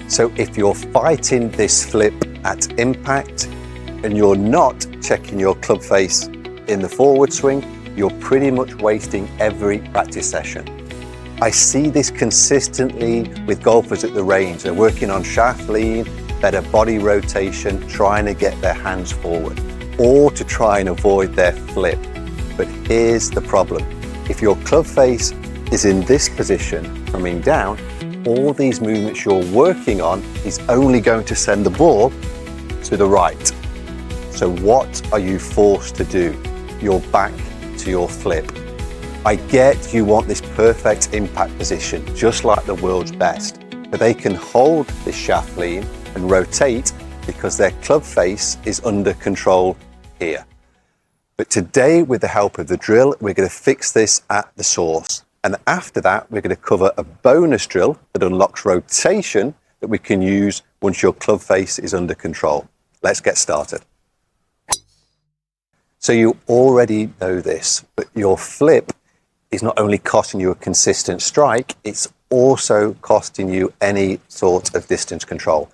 So if you're fighting this flip at impact and you're not checking your club face in the forward swing, you're pretty much wasting every practice session. I see this consistently with golfers at the range. They're working on shaft lean, better body rotation, trying to get their hands forward, or to try and avoid their flip. But here's the problem. If your club face is in this position, coming down, all these movements you're working on is only going to send the ball to the right. So what are you forced to do? You're back to your flip. I get you want this perfect impact position, just like the world's best, but they can hold this shaft lean and rotate because their club face is under control here. But today, with the help of the drill, we're going to fix this at the source. And after that, we're going to cover a bonus drill that unlocks rotation that we can use once your club face is under control. Let's get started. So you already know this, but your flip is not only costing you a consistent strike, it's also costing you any sort of distance control.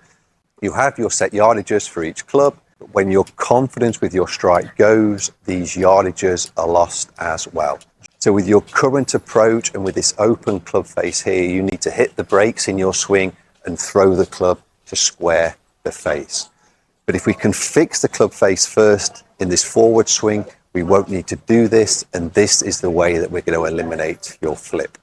You have your set yardages for each club, but when your confidence with your strike goes, these yardages are lost as well. So with your current approach and with this open club face here, you need to hit the brakes in your swing and throw the club to square the face. But if we can fix the club face first in this forward swing, we won't need to do this, and this is the way that we're going to eliminate your flip.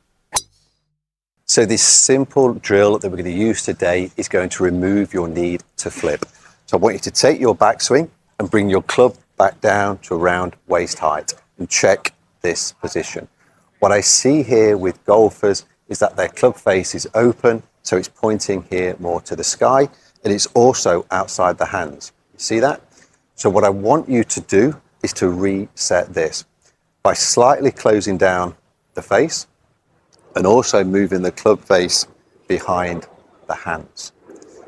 So this simple drill that we're going to use today is going to remove your need to flip. So I want you to take your backswing and bring your club back down to around waist height and check this position. What I see here with golfers is that their club face is open, so it's pointing here more to the sky, and it's also outside the hands. You see that? So what I want you to do is to reset this by slightly closing down the face and also moving the club face behind the hands.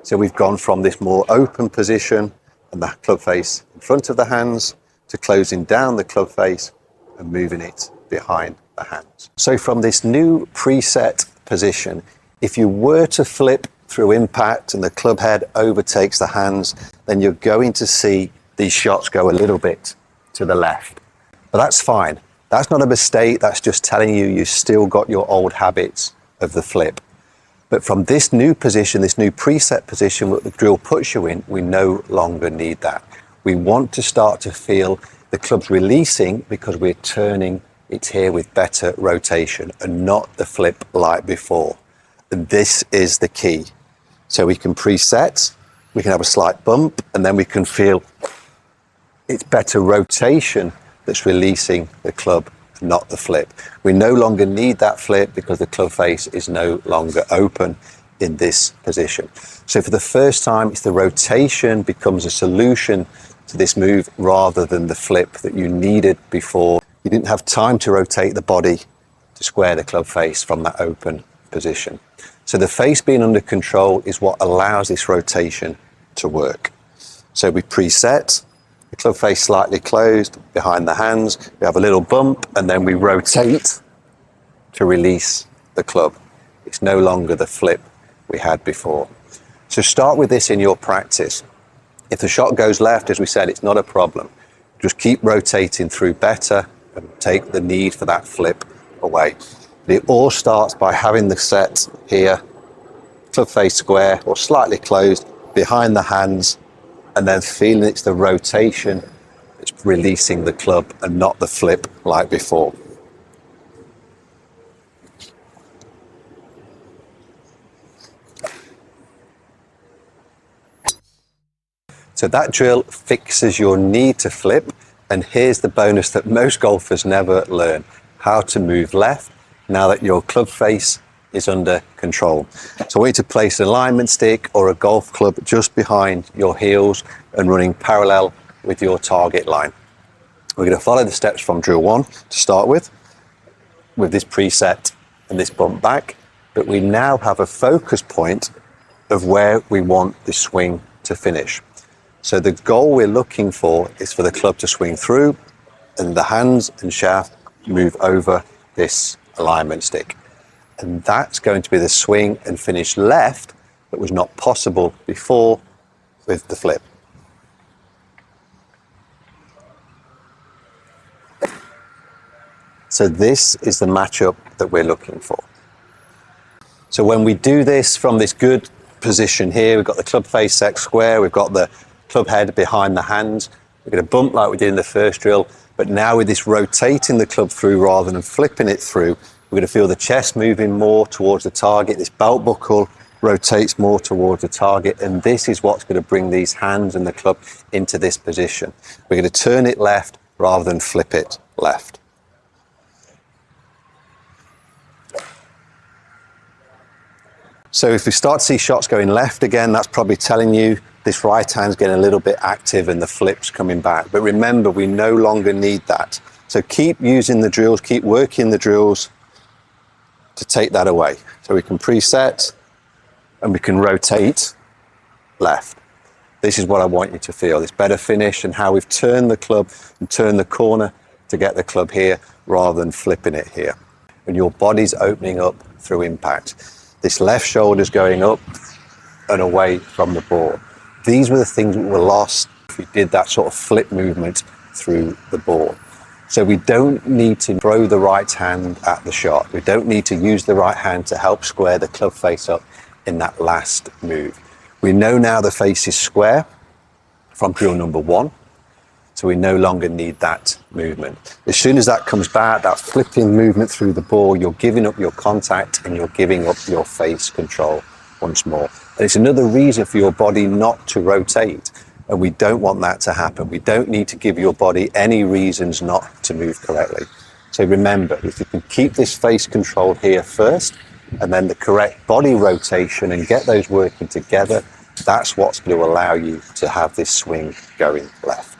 So we've gone from this more open position and the club face in front of the hands to closing down the club face and moving it behind the hands. So from this new preset position, if you were to flip through impact and the club head overtakes the hands, then you're going to see these shots go a little bit to the left. But that's fine. That's not a mistake. That's just telling you you've still got your old habits of the flip. But from this new position, this new preset position that the drill puts you in, we no longer need that. We want to start to feel the club's releasing because we're turning it here with better rotation and not the flip like before. And this is the key. So we can preset, we can have a slight bump, and then we can feel it's better rotation that's releasing the club, not the flip. We no longer need that flip because the club face is no longer open in this position. So for the first time, it's the rotation becomes a solution to this move rather than the flip that you needed before. You didn't have time to rotate the body to square the club face from that open position. So the face being under control is what allows this rotation to work. So we preset, the club face slightly closed behind the hands, we have a little bump, and then we rotate to release the club. It's no longer the flip we had before. So start with this in your practice. If the shot goes left, as we said, it's not a problem. Just keep rotating through better and take the need for that flip away. But it all starts by having the set here, club face square or slightly closed behind the hands, and then feeling it's the rotation that's releasing the club and not the flip like before. So that drill fixes your need to flip, and here's the bonus that most golfers never learn: how to move left now that your club face is under control. So I want you to place an alignment stick or a golf club just behind your heels and running parallel with your target line. We're going to follow the steps from drill 1 to start with this preset and this bump back, but we now have a focus point of where we want the swing to finish. So the goal we're looking for is for the club to swing through and the hands and shaft move over this alignment stick. And that's going to be the swing and finish left that was not possible before with the flip. So this is the matchup that we're looking for. So when we do this from this good position here, we've got the club face set square, we've got the club head behind the hands, we're going to bump like we did in the first drill, but now with this rotating the club through rather than flipping it through, we're going to feel the chest moving more towards the target, this belt buckle rotates more towards the target, and this is what's going to bring these hands and the club into this position. We're going to turn it left rather than flip it left. So if we start to see shots going left again, that's probably telling you this right hand's getting a little bit active and the flip's coming back. But remember, we no longer need that. So keep using the drills, keep working the drills to take that away. So we can preset and we can rotate left. This is what I want you to feel, this better finish and how we've turned the club and turned the corner to get the club here rather than flipping it here. And your body's opening up through impact. This left shoulder's going up and away from the ball. These were the things that were lost if we did that sort of flip movement through the ball. So we don't need to throw the right hand at the shot. We don't need to use the right hand to help square the club face up in that last move. We know now the face is square from drill number 1. So we no longer need that movement. As soon as that comes back, that flipping movement through the ball, you're giving up your contact and you're giving up your face control once more. And it's another reason for your body not to rotate. And we don't want that to happen. We don't need to give your body any reasons not to move correctly. So remember, if you can keep this face control here first, and then the correct body rotation and get those working together, that's what's going to allow you to have this swing going left.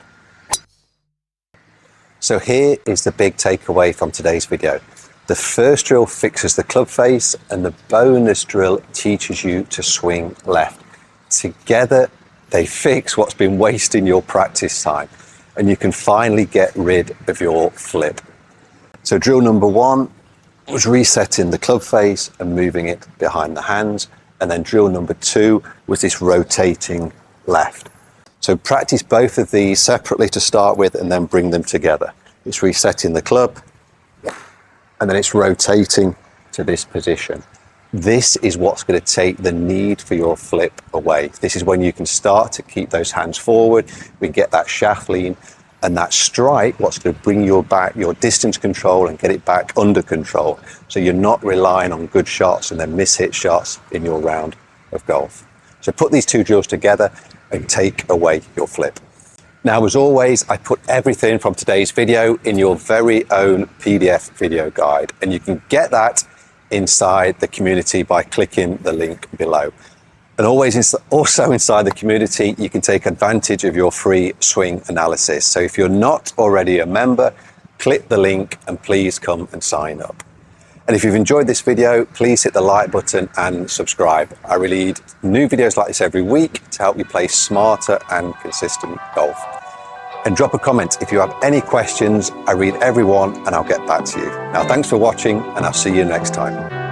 So here is the big takeaway from today's video. The first drill fixes the club face and the bonus drill teaches you to swing left. Together, they fix what's been wasting your practice time and you can finally get rid of your flip. So drill number 1 was resetting the club face and moving it behind the hands. And then drill number 2 was this rotating left. So practice both of these separately to start with and then bring them together. It's resetting the club and then it's rotating to this position. This is what's going to take the need for your flip away. This is when you can start to keep those hands forward. We get that shaft lean and that strike, what's going to bring your back, your distance control and get it back under control. So you're not relying on good shots and then miss hit shots in your round of golf. So put these two drills together and take away your flip. Now, as always, I put everything from today's video in your very own PDF video guide, and you can get that inside the community by clicking the link below. And also inside the community, you can take advantage of your free swing analysis. So if you're not already a member, click the link and please come and sign up. And if you've enjoyed this video, please hit the like button and subscribe. I release new videos like this every week to help you play smarter and consistent golf. And drop a comment if you have any questions. I read every one and I'll get back to you. Now, thanks for watching and I'll see you next time.